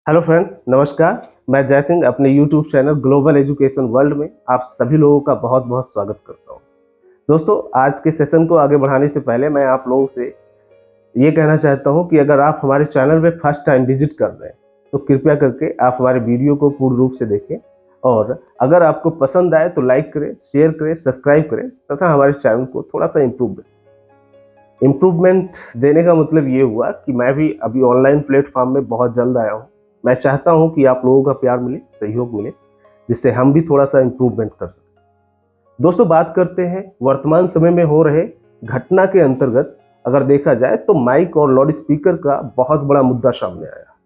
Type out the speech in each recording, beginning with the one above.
Hello friends, नमस्कार। मैं जय सिंह अपने YouTube channel global education world में आप सभी लोगों का बहुत बहुत स्वागत करता हूं। दोस्तों, आज के सेशन को आगे बढ़ाने से पहले मैं आप लोगों से ये कहना चाहता हूं कि अगर आप हमारे चैनल में फर्स्ट टाइम विजिट कर रहे हैं तो कृपया करके आप हमारे वीडियो को पूर्ण रूप से देखें और अगर आपको पसंद आए तो लाइक करें, शेयर करें, सब्सक्राइब करें तथा हमारे चैनल को थोड़ा सा इम्प्रूवमेंट देने का मतलब ये हुआ कि मैं भी अभी ऑनलाइन प्लेटफॉर्म में बहुत जल्द आया हूँ। मैं चाहता हूँ कि आप लोगों का प्यार मिले, सहयोग मिले, जिससे हम भी थोड़ा सा इम्प्रूवमेंट कर सकें। दोस्तों, बात करते हैं वर्तमान समय में हो रहे घटना के अंतर्गत। अगर देखा जाए तो माइक और लाउड स्पीकर का बहुत बड़ा मुद्दा सामने आया।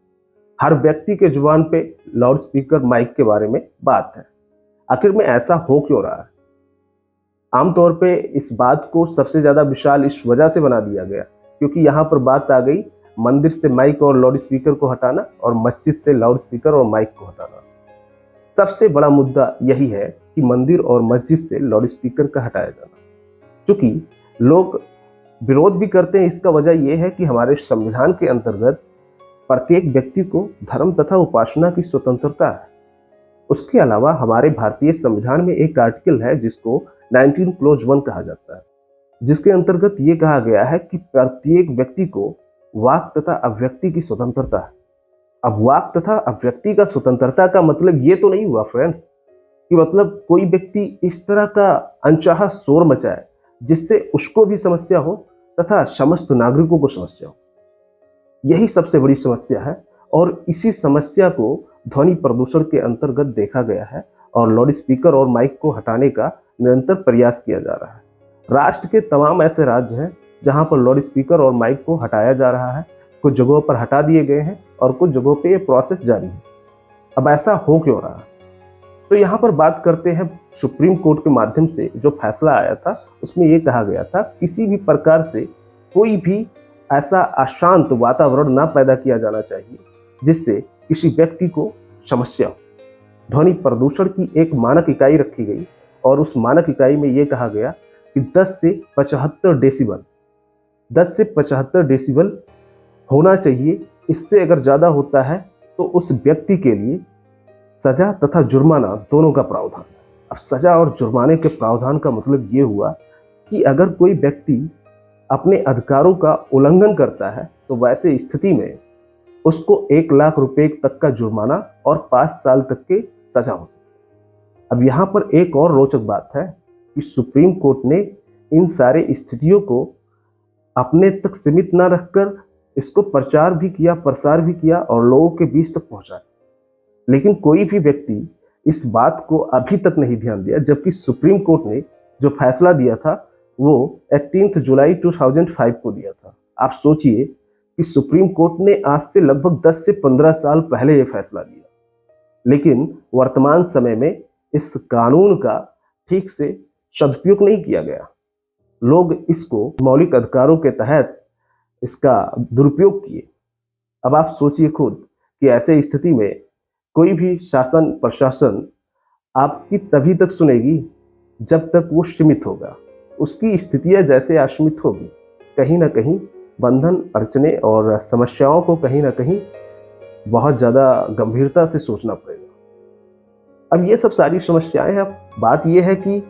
हर व्यक्ति के जुबान पे लाउड स्पीकर माइक के बारे में बात है। आखिर में ऐसा हो क्यों रहा है? आमतौर पे इस बात को सबसे ज्यादा विशाल इस वजह से बना दिया गया क्योंकि यहाँ पर बात आ गई मंदिर से माइक और लाउड स्पीकर को हटाना और मस्जिद से लाउड स्पीकर और माइक को हटाना। सबसे बड़ा मुद्दा यही है कि मंदिर और मस्जिद से लाउड स्पीकर का हटाया जाना। क्योंकि लोग विरोध भी करते हैं, इसका वजह यह है कि हमारे संविधान के अंतर्गत प्रत्येक व्यक्ति को धर्म तथा उपासना की स्वतंत्रता है। उसके अलावा हमारे भारतीय संविधान में एक आर्टिकल है जिसको 19 कहा जाता है, जिसके अंतर्गत ये कहा गया है कि प्रत्येक व्यक्ति को वाक तथा अभिव्यक्ति की स्वतंत्रता है। अब वाक तथा अभिव्यक्ति का स्वतंत्रता का मतलब ये तो नहीं हुआ फ्रेंड्स कि मतलब कोई व्यक्ति इस तरह का अनचाहा शोर मचाए जिससे उसको भी समस्या हो तथा समस्त नागरिकों को समस्या हो। यही सबसे बड़ी समस्या है और इसी समस्या को ध्वनि प्रदूषण के अंतर्गत देखा गया है और लाउड स्पीकर और माइक को हटाने का निरंतर प्रयास किया जा रहा है। राष्ट्र के तमाम ऐसे राज्य हैं जहां पर लाउड स्पीकर और माइक को हटाया जा रहा है। कुछ जगहों पर हटा दिए गए हैं और कुछ जगहों पे ये प्रोसेस जारी है। अब ऐसा हो क्यों रहा है? तो यहाँ पर बात करते हैं सुप्रीम कोर्ट के माध्यम से जो फैसला आया था, उसमें ये कहा गया था किसी भी प्रकार से कोई भी ऐसा अशांत वातावरण ना पैदा किया जाना चाहिए जिससे किसी व्यक्ति को समस्या हो। ध्वनि प्रदूषण की एक मानक इकाई रखी गई और उस मानक इकाई में यह कहा गया कि 10 से 75 डेसिबल होना चाहिए। इससे अगर ज़्यादा होता है तो उस व्यक्ति के लिए सजा तथा जुर्माना दोनों का प्रावधान है। अब सजा और जुर्माने के प्रावधान का मतलब ये हुआ कि अगर कोई व्यक्ति अपने अधिकारों का उल्लंघन करता है तो वैसे स्थिति में उसको 1 लाख रुपए तक का जुर्माना और 5 साल तक के सजा हो सकती है। अब यहाँ पर एक और रोचक बात है कि सुप्रीम कोर्ट ने इन सारे स्थितियों को अपने तक सीमित न रखकर इसको प्रचार भी किया, प्रसार भी किया और लोगों के बीच तक पहुंचाया। लेकिन कोई भी व्यक्ति इस बात को अभी तक नहीं ध्यान दिया, जबकि सुप्रीम कोर्ट ने जो फैसला दिया था वो 18 जुलाई 2005 को दिया था। आप सोचिए कि सुप्रीम कोर्ट ने आज से लगभग 10 से 15 साल पहले ये फैसला दिया, लेकिन वर्तमान समय में इस कानून का ठीक से सदुपयोग नहीं किया गया। लोग इसको मौलिक अधिकारों के तहत इसका दुरुपयोग किए। अब आप सोचिए खुद कि ऐसे स्थिति में कोई भी शासन प्रशासन आपकी तभी तक सुनेगी जब तक वो सीमित होगा। उसकी स्थितियां जैसे असीमित होगी, कहीं ना कहीं बंधन, अड़चने और समस्याओं को कहीं ना कहीं बहुत ज़्यादा गंभीरता से सोचना पड़ेगा। अब ये सब सारी समस्याएं हैं। अब बात ये है कि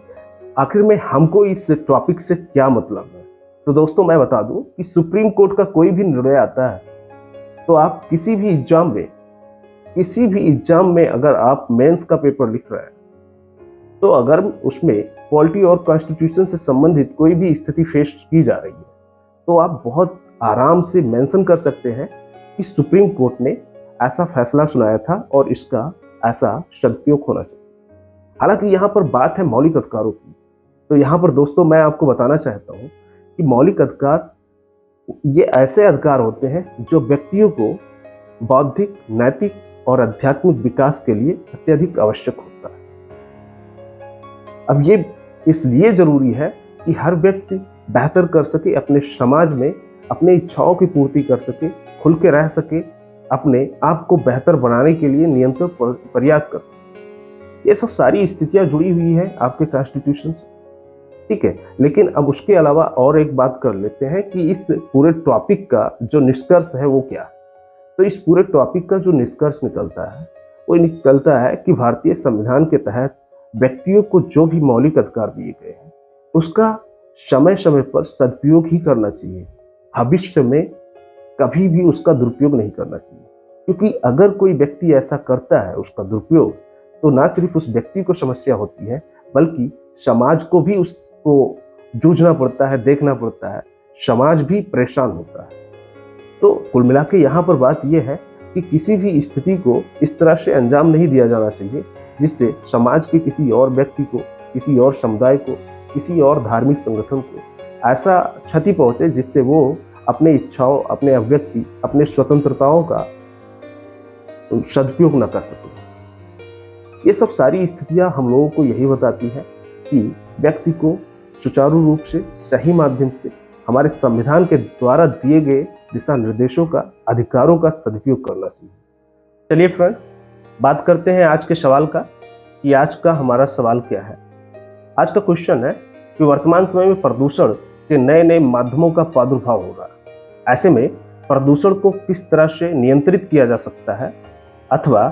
आखिर में हमको इस टॉपिक से क्या मतलब है। तो दोस्तों, मैं बता दूं कि सुप्रीम कोर्ट का कोई भी निर्णय आता है तो आप किसी भी एग्जाम में अगर आप मेंस का पेपर लिख रहे हैं तो अगर उसमें पॉलिटी और कॉन्स्टिट्यूशन से संबंधित कोई भी स्थिति फेस की जा रही है तो आप बहुत आराम से मेंशन कर सकते हैं कि सुप्रीम कोर्ट ने ऐसा फैसला सुनाया था और इसका ऐसा सदुपयोग होना चाहिए। हालांकि यहाँ पर बात है मौलिक अधिकारों की, तो यहाँ पर दोस्तों मैं आपको बताना चाहता हूँ कि मौलिक अधिकार ये ऐसे अधिकार होते हैं जो व्यक्तियों को बौद्धिक, नैतिक और आध्यात्मिक विकास के लिए अत्यधिक आवश्यक होता है। अब ये इसलिए जरूरी है कि हर व्यक्ति बेहतर कर सके, अपने समाज में अपनी इच्छाओं की पूर्ति कर सके, खुल के रह सके, अपने आप को बेहतर बनाने के लिए निरंतर प्रयास कर सके। ये सब सारी स्थितियां जुड़ी हुई है आपके कॉन्स्टिट्यूशन से, ठीक है। लेकिन अब उसके अलावा और एक बात कर लेते हैं कि इस पूरे टॉपिक का जो निष्कर्ष है वो क्या है। तो इस पूरे टॉपिक का जो निष्कर्ष निकलता है वो निकलता है कि भारतीय संविधान के तहत व्यक्तियों को जो भी मौलिक अधिकार दिए गए हैं उसका समय समय पर सदुपयोग ही करना चाहिए। भविष्य में कभी भी उसका दुरुपयोग नहीं करना चाहिए, क्योंकि अगर कोई व्यक्ति ऐसा करता है उसका दुरुपयोग, तो ना सिर्फ उस व्यक्ति को समस्या होती है बल्कि समाज को भी उसको जूझना पड़ता है, देखना पड़ता है, समाज भी परेशान होता है। तो कुल मिला के यहाँ पर बात यह है कि किसी भी स्थिति को इस तरह से अंजाम नहीं दिया जाना चाहिए जिससे समाज के किसी और व्यक्ति को, किसी और समुदाय को, किसी और धार्मिक संगठन को ऐसा क्षति पहुंचे जिससे वो अपने इच्छाओं, अपने अभिव्यक्ति, अपने स्वतंत्रताओं का सदुपयोग न कर सके। ये सब सारी स्थितियां हम लोगों को यही बताती है कि व्यक्ति को सुचारू रूप से, सही माध्यम से हमारे संविधान के द्वारा दिए गए दिशा निर्देशों का, अधिकारों का सदुपयोग करना चाहिए। चलिए फ्रेंड्स, बात करते हैं आज के सवाल का कि आज का हमारा सवाल क्या है। आज का क्वेश्चन है कि वर्तमान समय में प्रदूषण के नए नए माध्यमों का प्रादुर्भाव हो रहा है। ऐसे में प्रदूषण को किस तरह से नियंत्रित किया जा सकता है, अथवा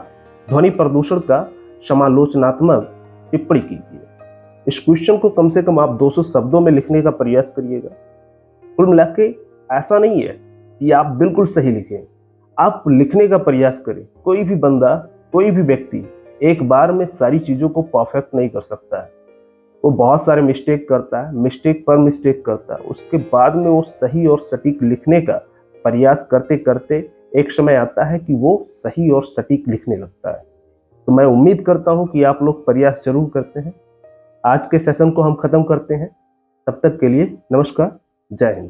ध्वनि प्रदूषण का समालोचनात्मक टिप्पणी कीजिए। इस क्वेश्चन को कम से कम आप 200 शब्दों में लिखने का प्रयास करिएगा। कुल मिला के ऐसा नहीं है कि आप बिल्कुल सही लिखें, आप लिखने का प्रयास करें। कोई भी बंदा, कोई भी व्यक्ति एक बार में सारी चीज़ों को परफेक्ट नहीं कर सकता है। वो बहुत सारे मिस्टेक करता है, मिस्टेक पर मिस्टेक करता है, उसके बाद में वो सही और सटीक लिखने का प्रयास करते करते एक समय आता है कि वो सही और सटीक लिखने लगता है। तो मैं उम्मीद करता हूँ कि आप लोग प्रयास जरूर करते हैं। आज के सेशन को हम खत्म करते हैं। तब तक के लिए नमस्कार, जय हिंद।